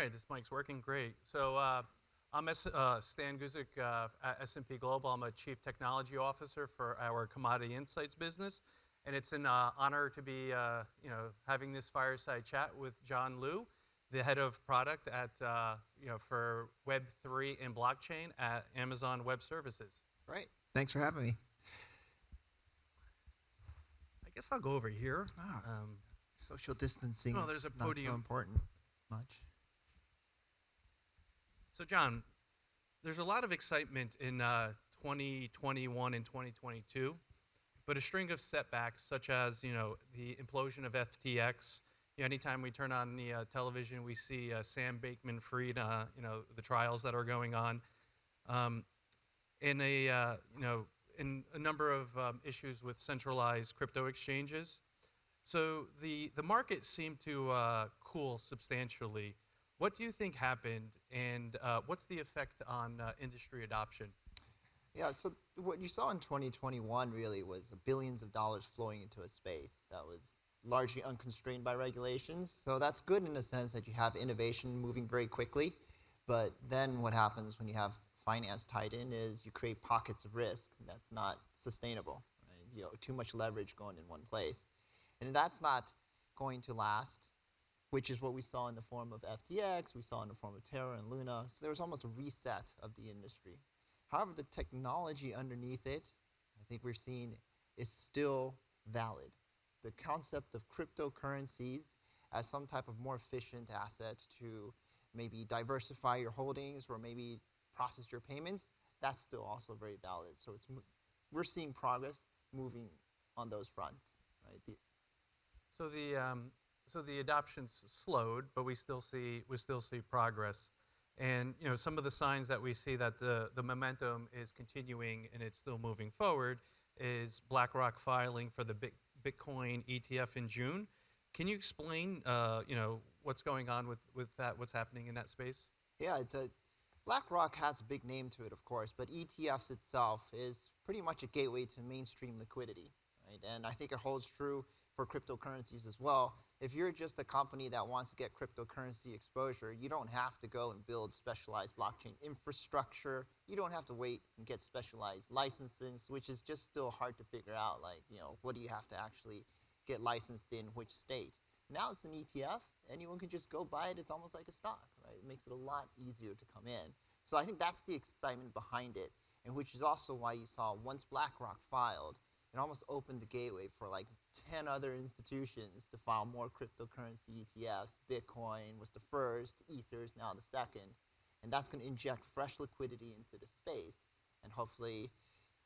right, this mic's working great. So I'm Stan Guzik at S&P Global. I'm a Chief Technology Officer for our Commodity Insights business, and it's an honor to be, having this fireside chat with John Liu, the head of product at, for Web3 and blockchain at Amazon Web Services. Great. Thanks for having me. I guess I'll go over here. Social distancing there's a is not so podium. important much. So John, there's a lot of excitement in 2021 and 2022, but a string of setbacks such as, the implosion of FTX. Anytime we turn on the television, we see Sam Bankman-Fried, the trials that are going on, in a number of issues with centralized crypto exchanges. So the market seemed to cool substantially. What do you think happened, and what's the effect on industry adoption? Yeah, so what you saw in 2021 really was billions of dollars flowing into a space that was largely unconstrained by regulations. So that's good in the sense that you have innovation moving very quickly. But then what happens when you have finance tied in is you create pockets of risk that's not sustainable. Right? Too much leverage going in one place. And that's not going to last, which is what we saw in the form of FTX, we saw in the form of Terra and Luna. So there was almost a reset of the industry. However, the technology underneath it, I think we're seeing, is still valid. The concept of cryptocurrencies as some type of more efficient asset to maybe diversify your holdings or maybe process your payments, that's still also very valid. So we're seeing progress moving on those fronts. Right? So the adoption's slowed, but we still see progress. And some of the signs that we see that the momentum is continuing and it's still moving forward is BlackRock filing for the Bitcoin ETF in June. Can you explain what's going on with that, what's happening in that space? Yeah, BlackRock has a big name to it, of course, but ETFs itself is pretty much a gateway to mainstream liquidity. Right? And I think it holds true for cryptocurrencies as well. If you're just a company that wants to get cryptocurrency exposure, you don't have to go and build specialized blockchain infrastructure. You don't have to wait and get specialized licenses, which is just still hard to figure out. What do you have to actually get licensed in which state? Now it's an ETF. Anyone can just go buy it. It's almost like a stock, right? It makes it a lot easier to come in. So I think that's the excitement behind it, and which is also why you saw once BlackRock filed, it almost opened the gateway for 10 other institutions to file more cryptocurrency ETFs. Bitcoin was the first, Ether is now the second. And that's going to inject fresh liquidity into the space. And hopefully,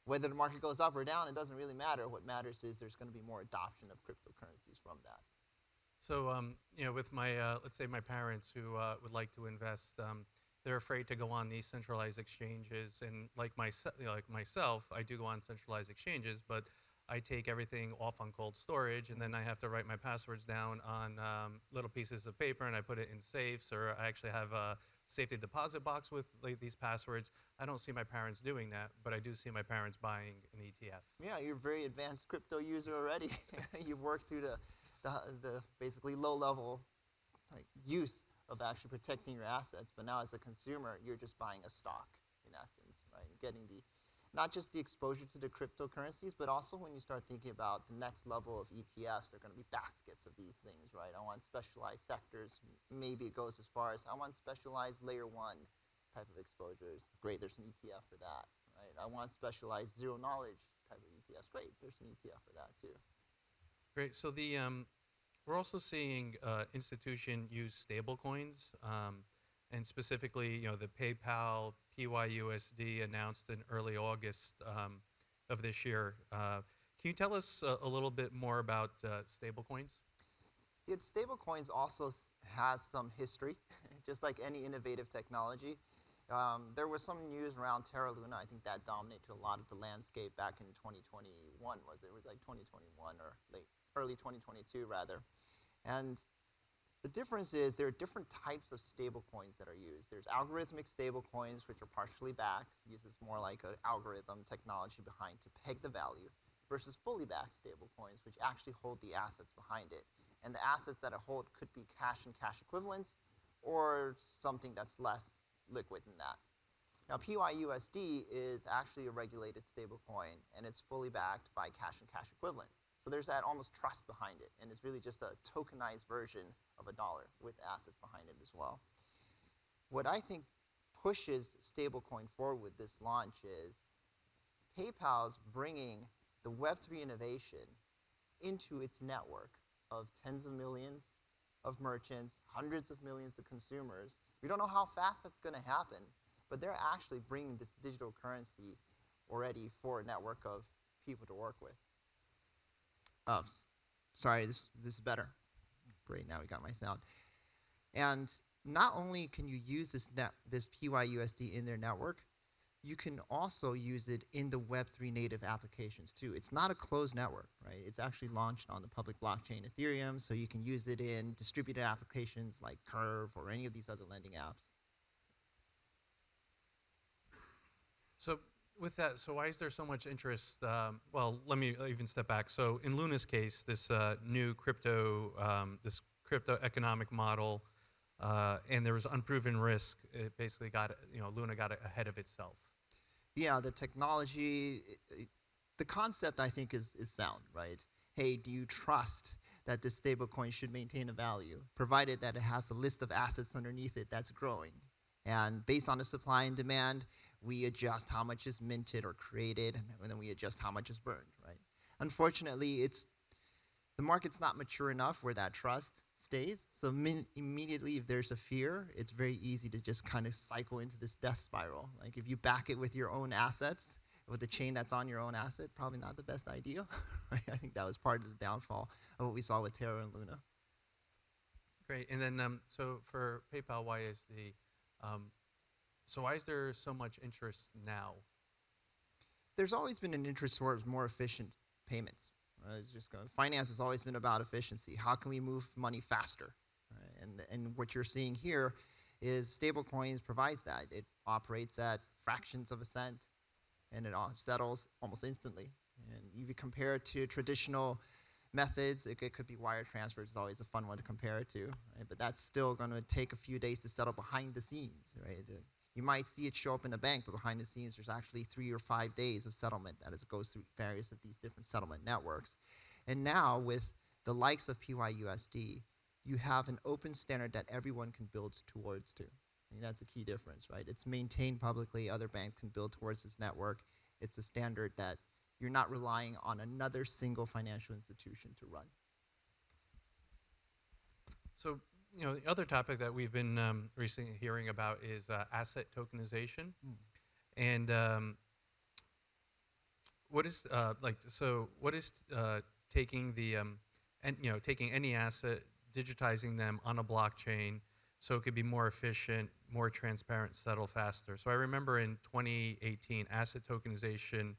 whether the market goes up or down, it doesn't really matter. What matters is there's going to be more adoption of cryptocurrencies from that. So, with my, let's say my parents who would like to invest, they're afraid to go on these centralized exchanges. And like myself, I do go on centralized exchanges, but I take everything off on cold storage, and then I have to write my passwords down on little pieces of paper, and I put it in safes, or I actually have a safety deposit box with these passwords. I don't see my parents doing that, but I do see my parents buying an ETF. Yeah, you're a very advanced crypto user already. You've worked through the basically low-level use of actually protecting your assets, but now as a consumer, you're just buying a stock, in essence, right? Getting not just the exposure to the cryptocurrencies, but also when you start thinking about the next level of ETFs, they're going to be baskets of these things, right? I want specialized sectors. Maybe it goes as far as I want specialized layer one type of exposures. Great, there's an ETF for that, right? I want specialized zero knowledge type of ETFs. Great, there's an ETF for that too. Great. So we're also seeing institution use stablecoins, and specifically, the PayPal PYUSD announced in early August of this year. Can you tell us a little bit more about stablecoins? Yeah, stablecoins also has some history, just like any innovative technology. There was some news around Terra Luna. I think that dominated a lot of the landscape back in 2021, was it? It was like 2021 or early 2022, rather. And the difference is there are different types of stablecoins that are used. There's algorithmic stablecoins, which are partially backed, uses more like an algorithm technology behind to peg the value, versus fully backed stablecoins, which actually hold the assets behind it. And the assets that it hold could be cash and cash equivalents, or something that's less liquid than that. Now, PYUSD is actually a regulated stablecoin, and it's fully backed by cash and cash equivalents. So there's that almost trust behind it, and it's really just a tokenized version of a dollar with assets behind it as well. What I think pushes stablecoin forward with this launch is PayPal's bringing the Web3 innovation into its network of tens of millions of merchants, hundreds of millions of consumers. We don't know how fast that's going to happen, but they're actually bringing this digital currency already for a network of people to work with. Sorry, this is better. Great, now we got my sound. And not only can you use this PYUSD in their network, you can also use it in the Web3 native applications too. It's not a closed network, right? It's actually launched on the public blockchain Ethereum, so you can use it in distributed applications like Curve or any of these other lending apps. So with that, so why is there so much interest? Well, let me even step back. So in Luna's case, this new crypto economic model, and there was unproven risk. It basically got, Luna got ahead of itself. Yeah, the technology, the concept I think is sound, right? Hey, do you trust that this stablecoin should maintain a value, provided that it has a list of assets underneath it that's growing? And based on the supply and demand, we adjust how much is minted or created, and then we adjust how much is burned, right? Unfortunately, the market's not mature enough where that trust stays. So immediately if there's a fear, it's very easy to just kind of cycle into this death spiral. Like if you back it with your own assets, with the chain that's on your own asset, probably not the best idea. I think that was part of the downfall of what we saw with Terra and Luna. Great. And then, so for PayPal, why is there so much interest now? There's always been an interest towards more efficient payments. Finance has always been about efficiency. How can we move money faster? And what you're seeing here is stablecoins provides that. It operates at fractions of a cent, and it settles almost instantly. And if you compare it to traditional methods, it could be wire transfers. It's always a fun one to compare it to, right? But that's still going to take a few days to settle behind the scenes, right? You might see it show up in a bank, but behind the scenes, there's actually 3 or 5 days of settlement as it goes through various of these different settlement networks. And now, with the likes of PYUSD, you have an open standard that everyone can build towards to. I think that's a key difference, right? It's maintained publicly. Other banks can build towards this network. It's a standard that you're not relying on another single financial institution to run. So, the other topic that we've been recently hearing about is asset tokenization. And what is taking taking any asset, digitizing them on a blockchain so it could be more efficient, more transparent, settle faster. So I remember in 2018, asset tokenization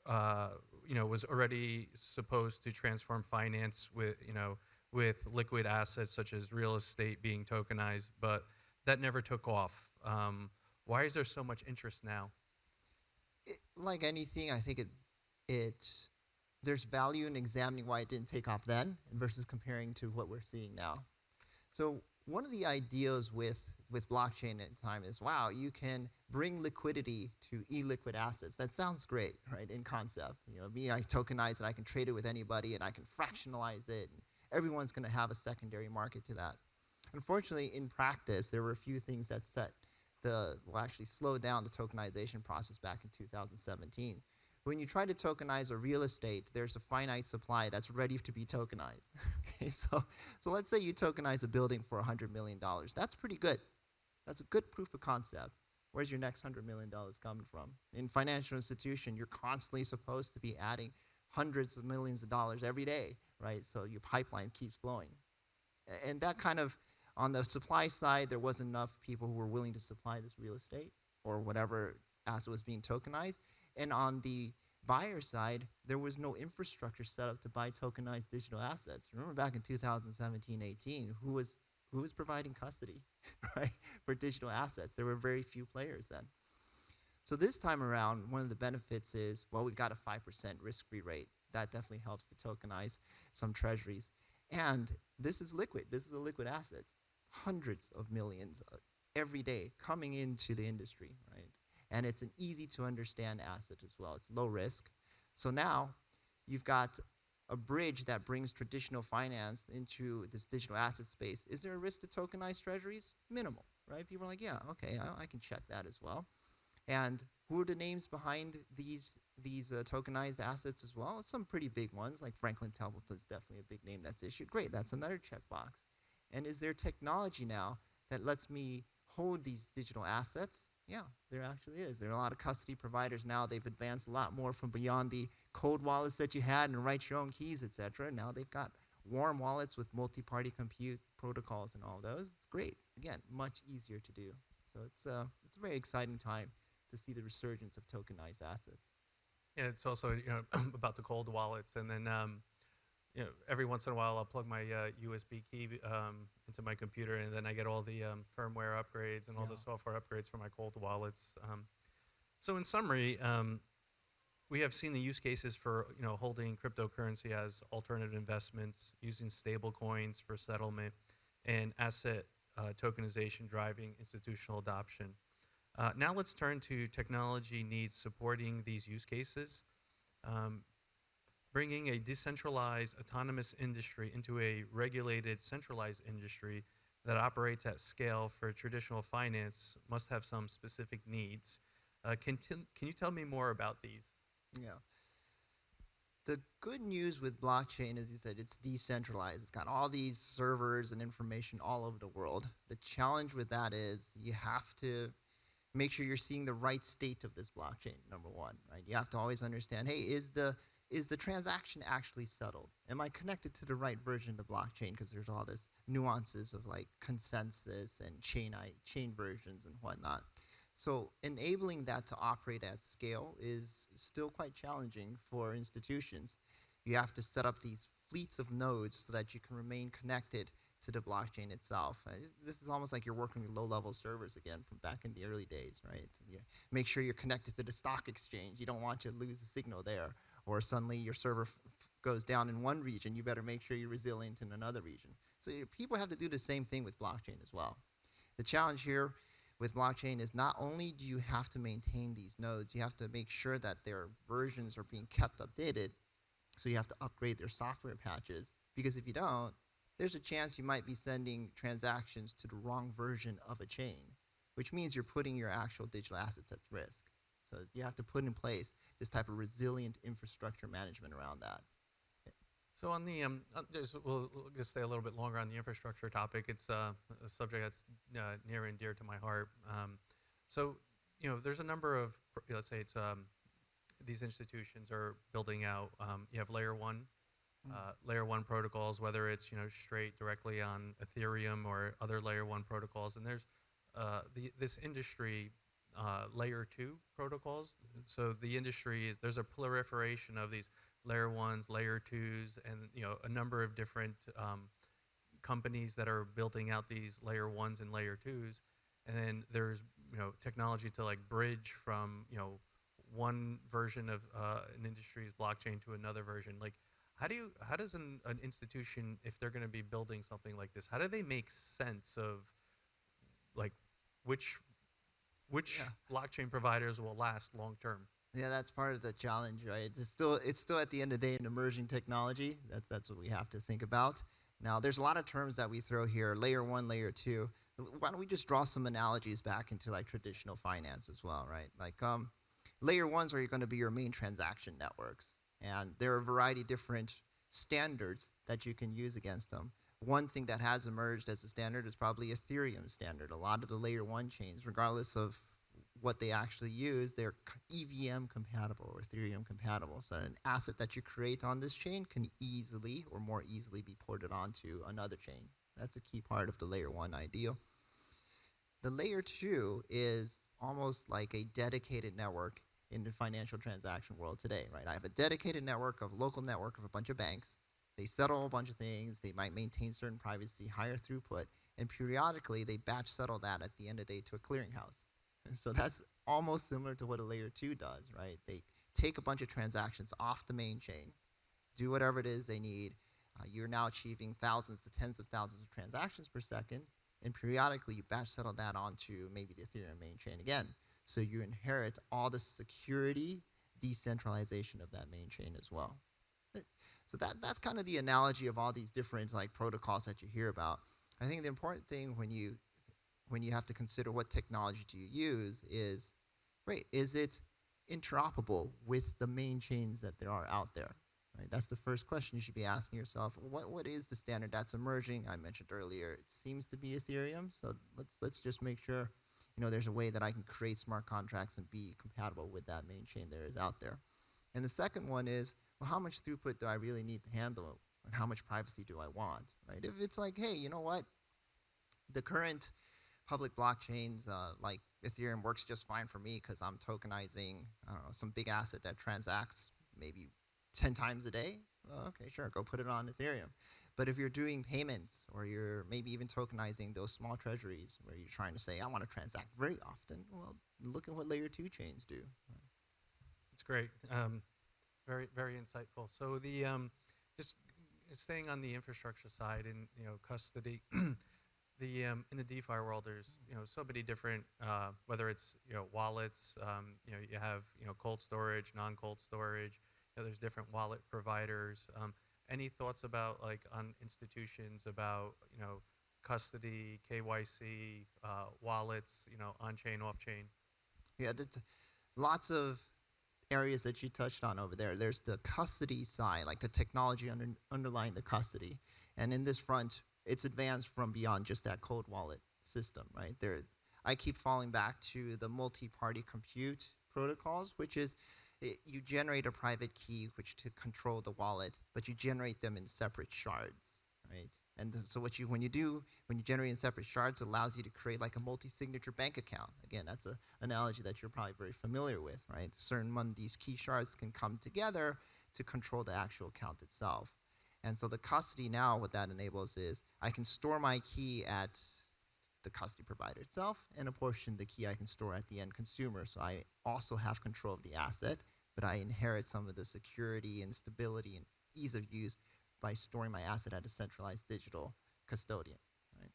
was already supposed to transform finance with liquid assets such as real estate being tokenized, but that never took off. Why is there so much interest now? Like anything, I think there's value in examining why it didn't take off then versus comparing to what we're seeing now. So one of the ideas with blockchain at the time is, wow, you can bring liquidity to illiquid assets. That sounds great, right, in concept. I tokenize it, I can trade it with anybody, and I can fractionalize it. Everyone's going to have a secondary market to that. Unfortunately, in practice, there were a few things that actually slowed down the tokenization process back in 2017. When you try to tokenize a real estate, there's a finite supply that's ready to be tokenized. Okay, so let's say you tokenize a building for $100 million. That's pretty good. That's a good proof of concept. Where's your next $100 million coming from? In financial institution, you're constantly supposed to be adding hundreds of millions of dollars every day, right? So your pipeline keeps flowing. And that kind of, on the supply side, there wasn't enough people who were willing to supply this real estate or whatever asset was being tokenized. And on the buyer side, there was no infrastructure set up to buy tokenized digital assets. Remember back in 2017-18, who was providing custody, right, for digital assets? There were very few players then. So this time around, one of the benefits is, well, we've got a 5% risk-free rate. That definitely helps to tokenize some treasuries. And this is liquid. This is a liquid asset. hundreds of millions every day coming into the industry, right? And it's an easy to understand asset as well. It's low risk. So now you've got a bridge that brings traditional finance into this digital asset space. Is there a risk to tokenized treasuries? Minimal, right? People are like, yeah, okay, I can check that as well. And who are the names behind these tokenized assets as well? Some pretty big ones, like Franklin Templeton's definitely a big name that's issued. Great, that's another checkbox. And is there technology now that lets me hold these digital assets? Yeah, there actually is. There are a lot of custody providers now. They've advanced a lot more from beyond the cold wallets that you had and write your own keys, etc. Now they've got warm wallets with multi-party compute protocols and all those. It's great. Again, much easier to do. So it's a very exciting time to see the resurgence of tokenized assets. Yeah, it's also about the cold wallets, and then every once in a while I'll plug my USB key into my computer, and then I get all the firmware upgrades and all the software upgrades for my cold wallets. So in summary, we have seen the use cases for holding cryptocurrency as alternative investments, using stable coins for settlement, and asset tokenization driving institutional adoption. Now let's turn to technology needs supporting these use cases. Bringing a decentralized autonomous industry into a regulated centralized industry that operates at scale for traditional finance must have some specific needs. Can you tell me more about these? Yeah. The good news with blockchain, as you said, it's decentralized. It's got all these servers and information all over the world. The challenge with that is you have to make sure you're seeing the right state of this blockchain, number one, right? You have to always understand, hey, is the transaction actually settled? Am I connected to the right version of the blockchain? Because there's all this nuances of like consensus and chain versions and whatnot. So enabling that to operate at scale is still quite challenging for institutions. You have to set up these fleets of nodes so that you can remain connected to the blockchain itself. This is almost like you're working with low-level servers again from back in the early days, right? You make sure you're connected to the stock exchange. You don't want to lose the signal there. Or suddenly your server goes down in one region, you better make sure you're resilient in another region. So people have to do the same thing with blockchain as well. The challenge here with blockchain is not only do you have to maintain these nodes, you have to make sure that their versions are being kept updated. So you have to upgrade their software patches, because if you don't, there's a chance you might be sending transactions to the wrong version of a chain, which means you're putting your actual digital assets at risk. So you have to put in place this type of resilient infrastructure management around that. So on the, we'll just stay a little bit longer on the infrastructure topic. It's a subject that's near and dear to my heart. So, there's a number of, let's say it's these institutions are building out. You have layer one protocols, whether it's straight directly on Ethereum or other layer one protocols, and there's this industry layer two protocols. So the industry there's a proliferation of these layer ones, layer twos, and a number of different companies that are building out these layer ones and layer twos. And then there's technology to like bridge from one version of an industry's blockchain to another version. Like how does an institution, if they're going to be building something like this, how do they make sense of like which blockchain providers will last long term? Yeah, that's part of the challenge, right? It's still at the end of the day an emerging technology. That's what we have to think about. Now, there's a lot of terms that we throw here: layer one, layer two. Why don't we just draw some analogies back into like traditional finance as well, right? Like layer ones are going to be your main transaction networks, and there are a variety of different standards that you can use against them. One thing that has emerged as a standard is probably Ethereum standard. A lot of the layer one chains, regardless of what they actually use, they're EVM compatible or Ethereum compatible. So an asset that you create on this chain can easily or more easily be ported onto another chain. That's a key part of the layer one ideal. The layer two is almost like a dedicated network in the financial transaction world today, right? I have a dedicated local network of a bunch of banks. They settle a bunch of things. They might maintain certain privacy, higher throughput, and periodically they batch settle that at the end of the day to a clearinghouse. And so that's almost similar to what a layer two does, right? They take a bunch of transactions off the main chain, do whatever it is they need. You're now achieving thousands to tens of thousands of transactions per second. and periodically you batch settle that onto maybe the Ethereum main chain again. So you inherit all the security decentralization of that main chain as well. So that's kind of the analogy of all these different like protocols that you hear about. I think the important thing when you have to consider what technology do you use is, right, is it interoperable with the main chains that there are out there? Right? That's the first question you should be asking yourself. What is the standard that's emerging? I mentioned earlier, it seems to be Ethereum. So let's just make sure, there's a way that I can create smart contracts and be compatible with that main chain there is out there. And the second one is, well, how much throughput do I really need to handle, and how much privacy do I want? Right? If it's like, hey, you know what, the current public blockchains like Ethereum works just fine for me because I'm tokenizing, I don't know, some big asset that transacts maybe 10 times a day. Well, okay, sure, go put it on Ethereum. But if you're doing payments, or you're maybe even tokenizing those small treasuries where you're trying to say, I want to transact very often, well, look at what layer 2 chains do. It's great. Very, very insightful. So just staying on the infrastructure side and custody, in the DeFi world, there's so many different whether it's wallets, you have cold storage, non-cold storage. There's different wallet providers. Any thoughts about on institutions about custody, KYC, wallets, on chain, off chain? Yeah, that's lots of areas that you touched on over there. There's the custody side, like the technology underlying the custody. And in this front, it's advanced from beyond just that cold wallet system, right? I keep falling back to the multi-party compute protocols, which is you generate a private key which to control the wallet, but you generate them in separate shards, right? And so when you generate in separate shards, it allows you to create like a multi-signature bank account. Again, that's an analogy that you're probably very familiar with, right? Certain one of these key shards can come together to control the actual account itself. And so the custody now, what that enables is I can store my key at the custody provider itself, and a portion of the key I can store at the end consumer. So I also have control of the asset, but I inherit some of the security and stability and ease of use by storing my asset at a centralized digital custodian. Right?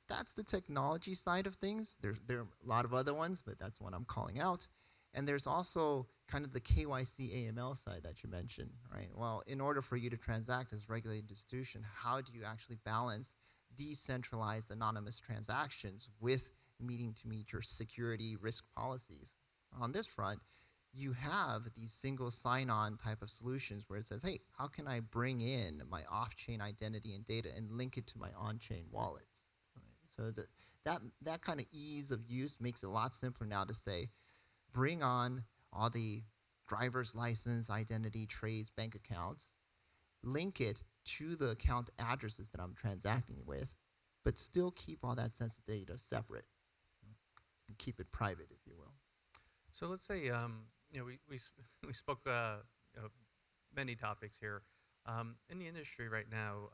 That's the technology side of things. There are a lot of other ones, but that's one I'm calling out. And there's also kind of the KYC AML side that you mentioned, right? Well, in order for you to transact as a regulated institution, how do you actually balance decentralized anonymous transactions with meeting to meet your security risk policies? On this front, you have these single sign-on type of solutions where it says, hey, how can I bring in my off-chain identity and data and link it to my on-chain wallets? Right? So that kind of ease of use makes it a lot simpler now to say, bring on all the driver's license, identity, trades, bank accounts, link it to the account addresses that I'm transacting with, but still keep all that sensitive data separate and keep it private, if you will. So let's say we spoke many topics here in the industry right now.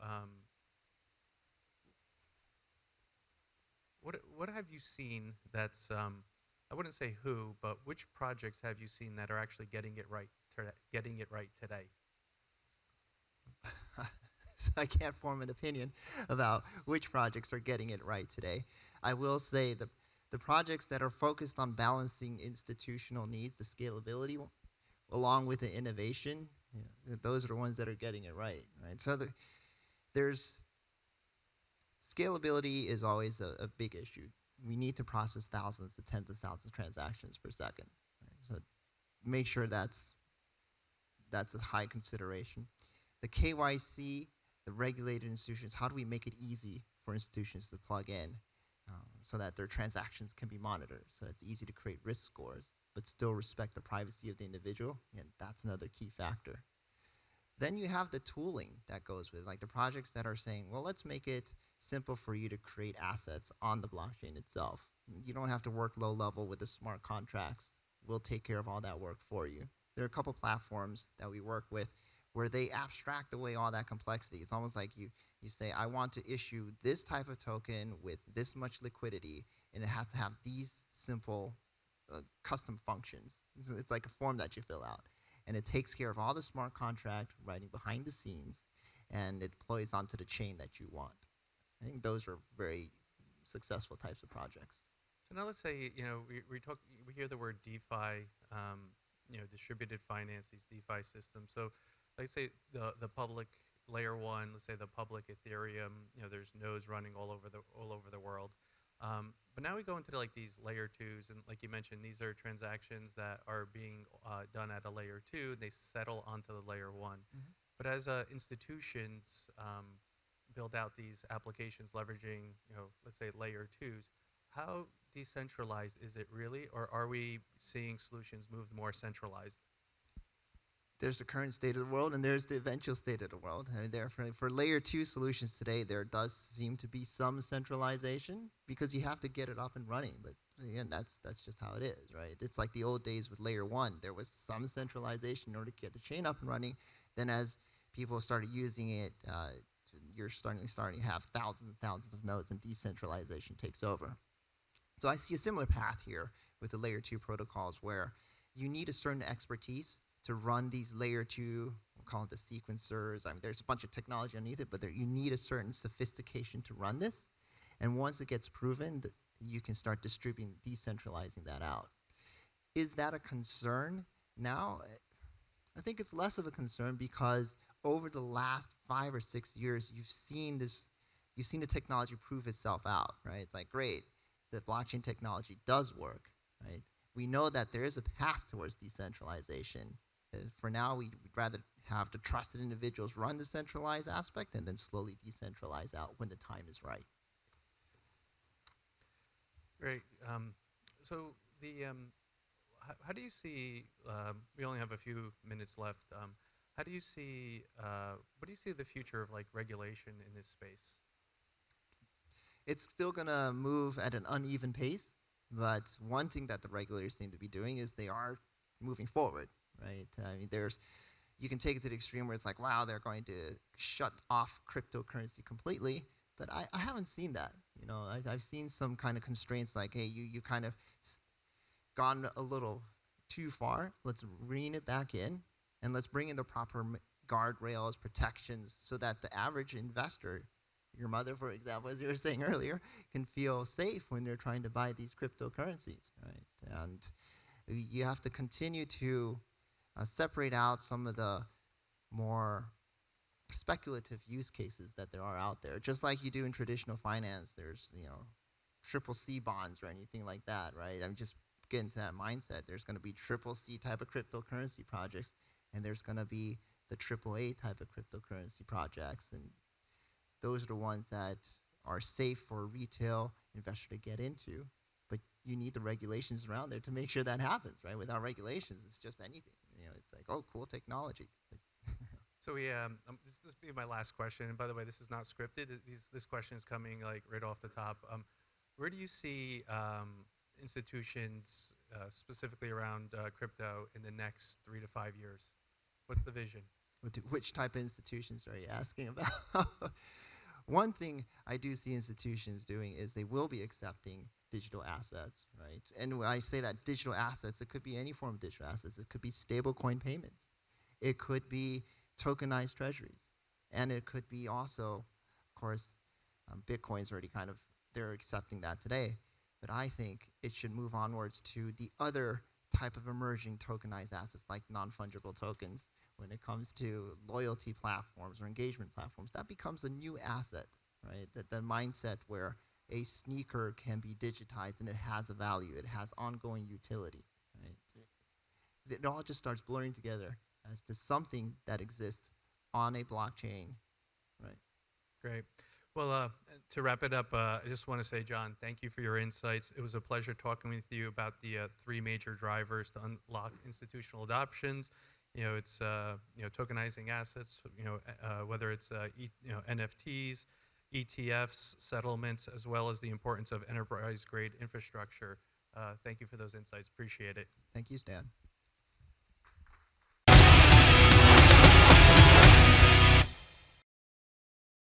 What have you seen that's I wouldn't say who, but which projects have you seen that are actually getting it right today? So I can't form an opinion about which projects are getting it right today. I will say the projects that are focused on balancing institutional needs, the scalability, along with the innovation, those are the ones that are getting it right? So there's scalability is always a big issue. We need to process thousands to tens of thousands of transactions per second. Right? So make sure that's a high consideration. The KYC, the regulated institutions, how do we make it easy for institutions to plug in so that their transactions can be monitored, so it's easy to create risk scores, but still respect the privacy of the individual? And that's another key factor. Then you have the tooling that goes with, like the projects that are saying, well, let's make it simple for you to create assets on the blockchain itself. You don't have to work low level with the smart contracts. We'll take care of all that work for you. There are a couple platforms that we work with where they abstract away all that complexity. It's almost like you say, I want to issue this type of token with this much liquidity, and it has to have these simple custom functions. It's like a form that you fill out. And it takes care of all the smart contract writing behind the scenes, and it deploys onto the chain that you want. I think those are very successful types of projects. So now let's say, we hear the word DeFi, distributed finance, these DeFi systems. So let's say the public layer one, let's say the public Ethereum, there's nodes running all over the world. But now we go into like these layer twos, and like you mentioned, these are transactions that are being done at a layer two, and they settle onto the layer one. Mhm. But as institutions build out these applications leveraging, let's say layer twos, how decentralized is it really, or are we seeing solutions move more centralized? There's the current state of the world and there's the eventual state of the world. I mean, for layer two solutions today, there does seem to be some centralization because you have to get it up and running. But again, that's just how it is, right? It's like the old days with layer one. There was some centralization in order to get the chain up and running. Then as people started using it, you're starting to have thousands and thousands of nodes and decentralization takes over. So I see a similar path here with the layer two protocols where you need a certain expertise to run these layer two, we'll call it the sequencers. I mean, there's a bunch of technology underneath it, but you need a certain sophistication to run this. And once it gets proven, you can start distributing, decentralizing that out. Is that a concern now? I think it's less of a concern because over the last 5 or 6 years, you've seen the technology prove itself out, right? It's like, great, the blockchain technology does work, right? We know that there is a path towards decentralization. For now, we'd rather have the trusted individuals run the centralized aspect and then slowly decentralize out when the time is right. Great. So how do you see? We only have a few minutes left. How do you see? What do you see the future of like regulation in this space? It's still going to move at an uneven pace, but one thing that the regulators seem to be doing is they are moving forward, right? I mean, you can take it to the extreme where it's like, wow, they're going to shut off cryptocurrency completely, but I haven't seen that. I've seen some kind of constraints like, hey, you kind of gone a little too far. Let's rein it back in, and let's bring in the proper guardrails, protections, so that the average investor, your mother, for example, as you were saying earlier, can feel safe when they're trying to buy these cryptocurrencies, right? And you have to continue to separate out some of the more speculative use cases that there are out there. Just like you do in traditional finance, there's, triple C bonds or anything like that, right? I'm just getting to that mindset. There's going to be triple C type of cryptocurrency projects, and there's going to be the triple A type of cryptocurrency projects, and those are the ones that are safe for a retail investor to get into. But you need the regulations around there to make sure that happens, right? Without regulations, it's just anything. It's like, oh, cool technology. So this will be my last question. And by the way, this is not scripted. This question is coming like right off the top. Where do you see institutions specifically around crypto in the next 3 to 5 years? What's the vision? Which type of institutions are you asking about? One thing I do see institutions doing is they will be accepting digital assets, right? And when I say that digital assets, it could be any form of digital assets. It could be stablecoin payments. It could be tokenized treasuries. And it could be also, of course, Bitcoin's already they're accepting that today. But I think it should move onwards to the other type of emerging tokenized assets like non-fungible tokens. When it comes to loyalty platforms or engagement platforms, that becomes a new asset, right? The mindset where a sneaker can be digitized and it has a value, it has ongoing utility, right? It all just starts blurring together as to something that exists on a blockchain, right? Great. Well, to wrap it up, I just want to say, John, thank you for your insights. It was a pleasure talking with you about the 3 major drivers to unlock institutional adoptions. It's tokenizing assets. Whether it's NFTs, ETFs, settlements, as well as the importance of enterprise-grade infrastructure. Thank you for those insights. Appreciate it. Thank you, Stan.